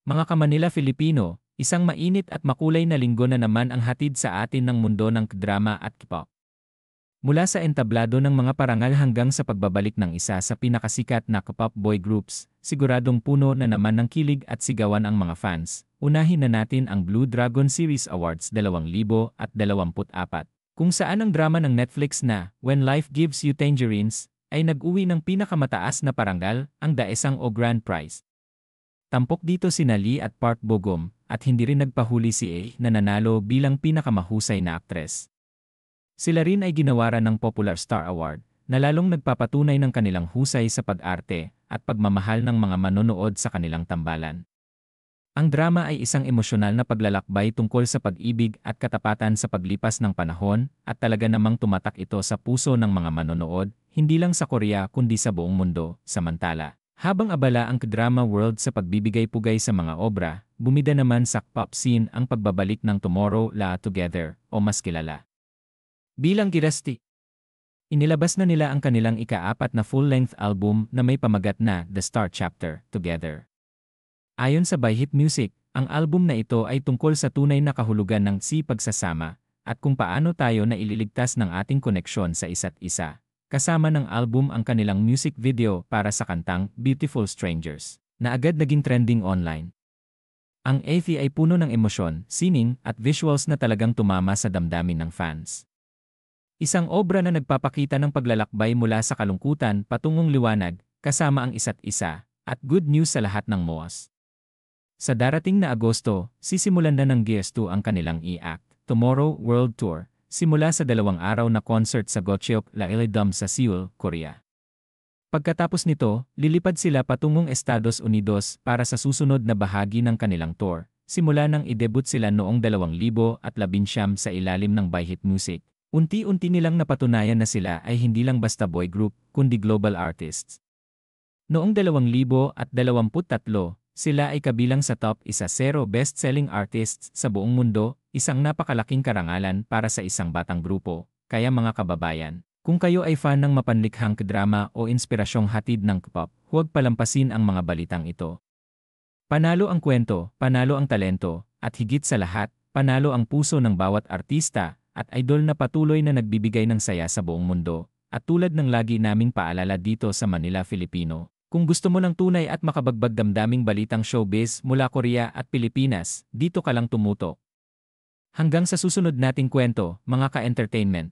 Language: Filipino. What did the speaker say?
Mga ka-Manila Filipino, isang mainit at makulay na linggo na naman ang hatid sa atin ng mundo ng drama at K-pop. Mula sa entablado ng mga parangal hanggang sa pagbabalik ng isa sa pinakasikat na K-pop boy groups, siguradong puno na naman ng kilig at sigawan ang mga fans. Unahin na natin ang Blue Dragon Series Awards 2024, kung saan ang drama ng Netflix na When Life Gives You Tangerines ay nag-uwi ng pinakamataas na parangal, ang Daesang o Grand Prize. Tampok dito sina Lee at Park Bo-gum, at hindi rin nagpahuli si A na nanalo bilang pinakamahusay na aktres. Sila rin ay ginawaran ng Popular Star Award, na lalong nagpapatunay ng kanilang husay sa pag-arte at pagmamahal ng mga manonood sa kanilang tambalan. Ang drama ay isang emosyonal na paglalakbay tungkol sa pag-ibig at katapatan sa paglipas ng panahon, at talaga namang tumatak ito sa puso ng mga manonood, hindi lang sa Korea kundi sa buong mundo. Samantala, habang abala ang K-drama world sa pagbibigay-pugay sa mga obra, bumida naman sa K-pop scene ang pagbabalik ng Tomorrow La Together, o mas kilala bilang Girasty. Inilabas na nila ang kanilang ika-4 na full-length album na may pamagat na The Star Chapter, Together. Ayon sa By Hit Music, ang album na ito ay tungkol sa tunay na kahulugan ng pagsasama at kung paano tayo na ililigtas ng ating koneksyon sa isa't isa. Kasama ng album ang kanilang music video para sa kantang Beautiful Strangers, na agad naging trending online. Ang AV ay puno ng emosyon, sining, at visuals na talagang tumama sa damdamin ng fans. Isang obra na nagpapakita ng paglalakbay mula sa kalungkutan patungong liwanag, kasama ang isa't isa, at good news sa lahat ng MOAs. Sa darating na Agosto, sisimulan na ng Gears 2 ang kanilang i-act, Tomorrow World Tour, simula sa 2 araw na concert sa Gocheok La-il Dome sa Seoul, Korea. Pagkatapos nito, lilipad sila patungong Estados Unidos para sa susunod na bahagi ng kanilang tour, simula nang i-debut sila noong 2019 sa ilalim ng By Hit Music. Unti-unti nilang napatunayan na sila ay hindi lang basta boy group, kundi global artists. Noong 2023, sila ay kabilang sa top 10 best-selling artists sa buong mundo, isang napakalaking karangalan para sa isang batang grupo. Kaya mga kababayan, kung kayo ay fan ng mapanlikhang K-drama o inspirasyong hatid ng K-pop, huwag palampasin ang mga balitang ito. Panalo ang kwento, panalo ang talento, at higit sa lahat, panalo ang puso ng bawat artista at idol na patuloy na nagbibigay ng saya sa buong mundo. At tulad ng lagi naming paalala dito sa Manila Filipino, kung gusto mo ng tunay at makabagbag damdaming balitang showbiz mula Korea at Pilipinas, dito ka lang tumutok. Hanggang sa susunod nating kwento, mga ka-entertainment.